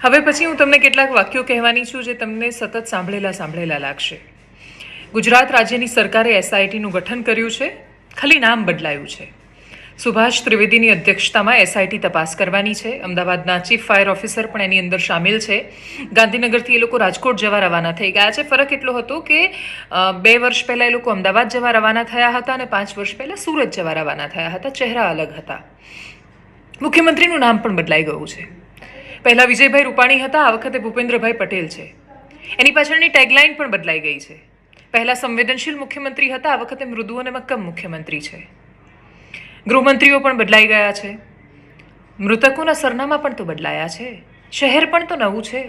હવે પછી હું તમને કેટલાક વાક્યો કહેવાની છું જે તમને સતત સાંભળેલા લાગશે. ગુજરાત રાજ્યની સરકારે એસઆઈટીનું ગઠન કર્યું છે. ખાલી નામ બદલાયું છે. સુભાષ ત્રિવેદીની અધ્યક્ષતામાં એસઆઈટી તપાસ કરવાની છે. અમદાવાદના ચીફ ફાયર ઓફિસર પણ એની અંદર સામેલ છે. ગાંધીનગરથી એ લોકો રાજકોટ જવા રવાના થઈ ગયા છે. ફરક એટલો હતો કે 2 વર્ષ પહેલાં એ લોકો અમદાવાદ જવા રવાના થયા હતા અને 5 વર્ષ પહેલાં સુરત જવા રવાના થયા હતા. ચહેરા અલગ હતા. મુખ્યમંત્રીનું નામ પણ બદલાઈ ગયું છે. પહેલાં વિજયભાઈ રૂપાણી હતા, આ વખતે ભૂપેન્દ્રભાઈ પટેલ છે. એની પાછળની ટેગલાઇન પણ બદલાઈ ગઈ છે. પહેલાં સંવેદનશીલ મુખ્યમંત્રી હતા, આ વખતે મૃદુ અને મક્કમ મુખ્યમંત્રી છે. ગૃહમંત્રીઓ પણ બદલાઈ ગયા છે. મૃતકોના સરનામા પણ તો બદલાયા છે. શહેર પણ તો નવું છે.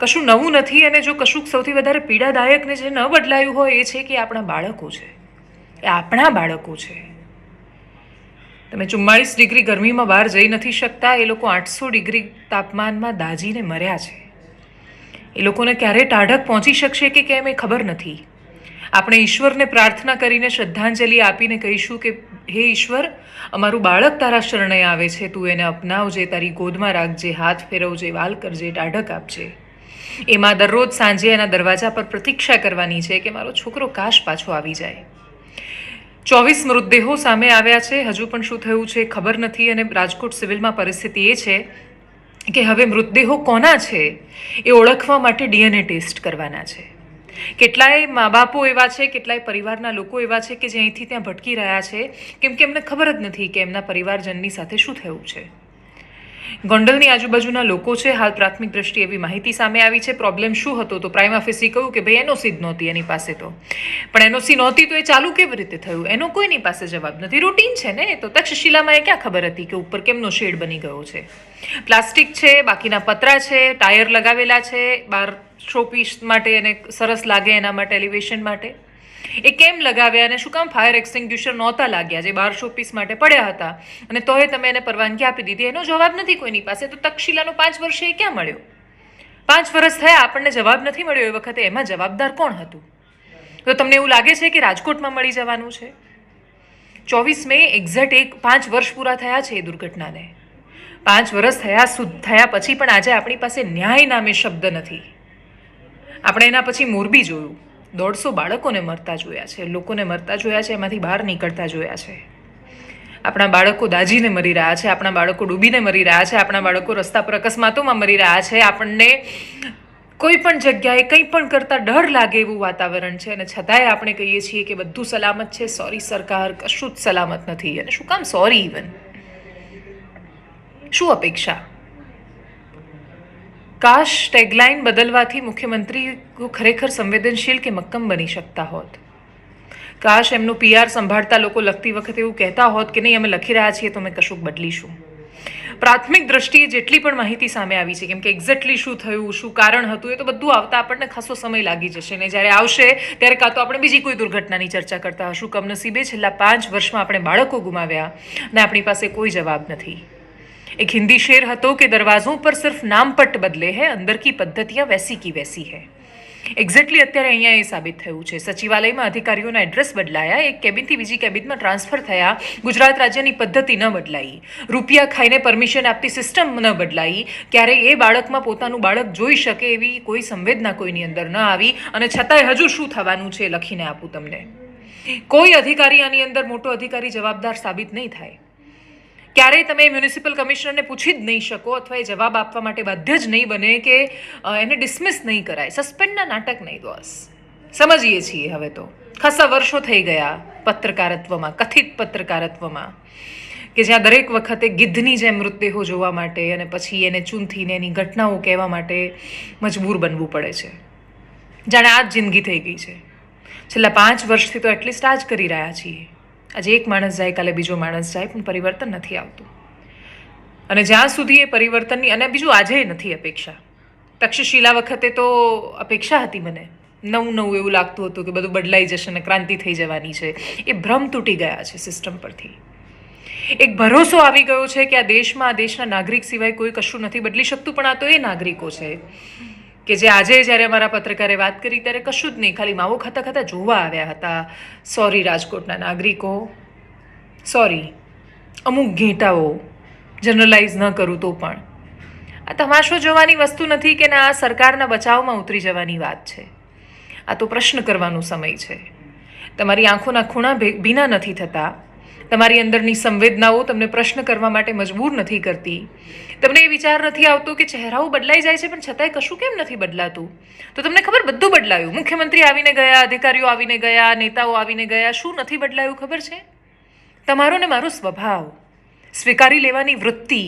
કશું નવું નથી. અને જો કશુંક સૌથી વધારે પીડાદાયક ને જે ન બદલાયું હોય એ છે કે આપણા બાળકો છે. એ આપણા બાળકો છે. તમે 44 ડિગ્રી ગરમીમાં બહાર જઈ નથી શકતા. એ લોકો 800 ડિગ્રી તાપમાનમાં દાઝીને મર્યા છે. એ લોકોને ક્યારે ટાઢક પહોંચી શકશે કે કેમ એ ખબર નથી. આપણે ઈશ્વરને પ્રાર્થના કરીને શ્રદ્ધાંજલિ આપીને કહીશું કે હે ઈશ્વર, અમારું બાળક તારા શરણે આવે છે, તું એને અપનાવજે, તારી ગોદમાં રાખજે, હાથ ફેરવજે, વાલ કરજે, ટાઢક આપજે. એમાં દરરોજ સાંજે એના દરવાજા પર પ્રતીક્ષા કરવાની છે કે મારો છોકરો કાશ પાછો આવી જાય. 24 મૃતદેહો સામે આવ્યા છે. હજુ પણ શું થયું છે ખબર નથી. અને રાજકોટ સિવિલમાં પરિસ્થિતિ એ છે કે હવે મૃતદેહો કોના છે એ ઓળખવા માટે ડીએનએ ટેસ્ટ કરવાના છે. કેટલાય મા બાપો એવા છે, કેટલાય પરિવારના લોકો એવા છે કે જે અહીંથી ત્યાં ભટકી રહ્યા છે કેમ કે એમને ખબર જ નથી કે એમના પરિવારજનની સાથે શું થયું છે. ગોંડલની આજુબાજુના લોકો છે. હાલ પ્રાથમિક દ્રષ્ટિએ એવી માહિતી સામે આવી છે. પ્રોબ્લેમ શું હતો તો પ્રાઇમા ફેસી કહ્યું કે ભાઈ એનઓસી જ નહોતી એની પાસે. તો પણ એનઓસી નહોતી તો એ ચાલુ કેવી રીતે થયું એનો કોઈની પાસે જવાબ નથી. રૂટીન છે ને. તો તક્ષશિલામાં એ ક્યાં ખબર હતી કે ઉપર કેમનો શેડ બની ગયો છે. પ્લાસ્ટિક છે, બાકીના પતરા છે, ટાયર લગાવેલા છે બહાર શોપીસ માટે અને સરસ લાગે એના માટે, એલિવેશન માટે. એ કેમ લગાવ્યા અને શું કામ ફાયર એક્સટિંગ્યુશર નહોતા લાગ્યા જે 12 શોપીસ માટે પડ્યા હતા અને તોય તમે એને પરવાનગી આપી દીધી? એનો જવાબ નથી કોઈની પાસે. તો તક્ષશિલાનો 5 વર્ષે ક્યાં મળ્યો? 5 વર્ષ થયા આપણને જવાબ નથી મળ્યો. એ વખતે એમાં જવાબદાર કોણ હતું? તો તમને એવું લાગે છે કે રાજકોટમાં મળી જવાનું છે? 24 મે એક્ઝેક્ટ 5 વર્ષ પૂરા થયા છે એ દુર્ઘટનાને. 5 વર્ષ થયા પછી પણ આજે આપણી પાસે ન્યાય નામે શબ્દ નથી. આપણે એના પછી મોરબી જોયું. 150 બાળકોને મરતા જોયા છે, લોકોને મરતા જોયા છે, એમાંથી બહાર નીકળતા જોયા છે. આપણા બાળકો દાઝીને મરી રહ્યા છે, આપણા બાળકો ડૂબીને મરી રહ્યા છે, આપણા બાળકો રસ્તા પર અકસ્માતોમાં મરી રહ્યા છે. આપણને કોઈ પણ જગ્યાએ કંઈ પણ કરતાં ડર લાગે એવું વાતાવરણ છે અને છતાંય આપણે કહીએ છીએ કે બધું સલામત છે. સોરી સરકાર, કશું જ સલામત નથી. અને શું કામ સોરી? ઇવન શું અપેક્ષા? કાશ ટેગલાઇન બદલવાથી મુખ્યમંત્રી ખરેખર સંવેદનશીલ કે મક્કમ બની શકતા હોત. કાશ એમનું પીઆર સંભાળતા લોકો લખતી વખતે એવું કહેતા હોત કે નહીં, અમે લખી રહ્યા છીએ તો અમે કશુંક બદલીશું. પ્રાથમિક દ્રષ્ટિએ જેટલી પણ માહિતી સામે આવી છે, કેમ કે એક્ઝેક્ટલી શું થયું, શું કારણ હતું, એ તો બધું આવતા આપણને ખાસો સમય લાગી જશે ને જ્યારે આવશે ત્યારે કાં તો આપણે બીજી કોઈ દુર્ઘટનાની ચર્ચા કરતા હશું. કમનસીબે છેલ્લા 5 વર્ષમાં આપણે બાળકો ગુમાવ્યા અને આપણી પાસે કોઈ જવાબ નથી. एक हिंदी शेर હતો કે દરવાજોं પર સિર્ફ નામપટ બદલે હૈ, અંદર કી પદ્ધતિयां वैसी की वैसी है. એક્ઝેક્ટલી અત્યારે અહીંયા એ સાબિત થયું છે. સચિવાલયમાં અધિકારીઓના એડ્રેસ બદલાયા, એક કેબિનથી બીજી કેબિનમાં ટ્રાન્સફર થયા, ગુજરાત રાજ્યની પદ્ધતિ ન બદલાઈ, રૂપિયા ખાઈને પરમિશન આપતી સિસ્ટમ ન બદલાઈ, ક્યારેય એ બાળકમાં પોતાનું બાળક જોઈ શકે એવી કોઈ સંવેદના કોઈની અંદર ન આવી. અને છતાંય હજુ શું થવાનું છે લખીને આપું તમને. કોઈ અધિકારી આની અંદર મોટો અધિકારી જવાબદાર સાબિત નહીં થાય. ક્યારેય તમે મ્યુનિસિપલ કમિશનરને પૂછી જ નહીં શકો અથવા એ જવાબ આપવા માટે બાધ્ય જ નહીં બને કે એને ડિસમિસ નહીં કરાય. સસ્પેન્ડના નાટક નહીં દોસ. સમજીએ છીએ હવે તો. ખાસા વર્ષો થઈ ગયા પત્રકારત્વમાં, કથિત પત્રકારત્વમાં, કે જ્યાં દરેક વખતે ગિદ્ધની જેમ મૃતદેહો જોવા માટે અને પછી એને ચૂંથીને એની ઘટનાઓ કહેવા માટે મજબૂર બનવું પડે છે. જાણે આ જ જિંદગી થઈ ગઈ છે. છેલ્લા 5 વર્ષથી તો એટલીસ્ટ આ જ કરી રહ્યા છીએ. આજે એક માણસ જાય, કાલે બીજો માણસ જાય, પણ પરિવર્તન નથી આવતું. અને જ્યાં સુધી એ પરિવર્તનની, અને બીજું આજે નથી અપેક્ષા. તક્ષશિલા વખતે તો અપેક્ષા હતી મને. નવું એવું લાગતું હતું કે બધું બદલાઈ જશે અને ક્રાંતિ થઈ જવાની છે. એ ભ્રમ તૂટી ગયા છે સિસ્ટમ પરથી. એક ભરોસો આવી ગયો છે કે આ દેશમાં, આ દેશના નાગરિક સિવાય કોઈ કશું નથી બદલી શકતું. પણ આ તો એ નાગરિકો છે કે જે આજે જ્યારે અમારા પત્રકારે વાત કરી ત્યારે કશું જ નહીં, ખાલી માવો ખાતા ખાતા જોવા આવ્યા હતા. સોરી રાજકોટના નાગરિકો, સોરી. અમુક ઘેટાઓ, જનરલાઇઝ ન કરું તો પણ આ તમાશો જોવાની વસ્તુ નથી કે ના આ સરકારના બચાવમાં ઉતરી જવાની વાત છે. આ તો પ્રશ્ન કરવાનો સમય છે. તમારી આંખોના ખૂણા ભીના નથી થતા, તમારી અંદરની સંવેદનાઓ તમને પ્રશ્ન કરવા માટે મજબૂર નથી કરતી, તમને એ વિચાર નથી આવતો કે ચહેરાઓ બદલાઈ જાય છે પણ છતાંય કશું કેમ નથી બદલાતું. તો તમને ખબર બધું બદલાયું. મુખ્યમંત્રી આવીને ગયા, અધિકારીઓ આવીને ગયા, નેતાઓ આવીને ગયા. શું નથી બદલાયું ખબર છે? તમારો ને મારો સ્વભાવ, સ્વીકારી લેવાની વૃત્તિ,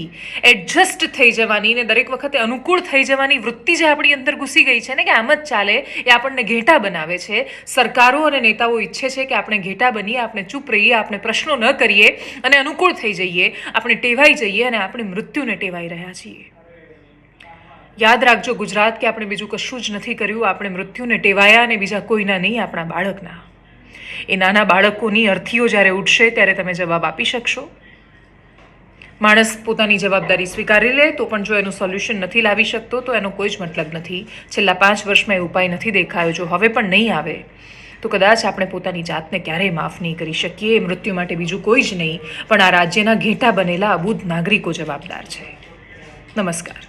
એડજસ્ટ થઈ જવાની ને દરેક વખતે અનુકૂળ થઈ જવાની વૃત્તિ જે આપણી અંદર ઘૂસી ગઈ છે ને કે આમ જ ચાલે, એ આપણને ઘેટા બનાવે છે. સરકારો અને નેતાઓ ઈચ્છે છે કે આપણે ઘેટા બનીએ, આપણે ચૂપ રહીએ, આપણે પ્રશ્નો ન કરીએ અને અનુકૂળ થઈ જઈએ, આપણે ટેવાઈ જઈએ અને આપણે મૃત્યુને ટેવાઈ રહ્યા છીએ. યાદ રાખજો ગુજરાત, કે આપણે બીજું કશું જ નથી કર્યું. આપણે મૃત્યુને ટેવાયા અને બીજા કોઈના નહીં, આપણા બાળકના. એ નાના બાળકોની અર્થીઓ જ્યારે ઉઠશે ત્યારે તમે જવાબ આપી શકશો. માણસ પોતાની જવાબદારી સ્વીકારી લે તો પણ જો એનું સોલ્યુશન નથી લાવી શકતો તો એનો કોઈ જ મતલબ નથી. છેલ્લા 5 વર્ષમાં એ ઉપાય નથી દેખાયો. જો હવે પણ નહીં આવે તો કદાચ આપણે પોતાની જાતને ક્યારેય માફ નહીં કરી શકીએ. એ મૃત્યુ માટે બીજું કોઈ જ નહીં પણ આ રાજ્યના ઘેટા બનેલા અબૂધ નાગરિકો જવાબદાર છે. નમસ્કાર.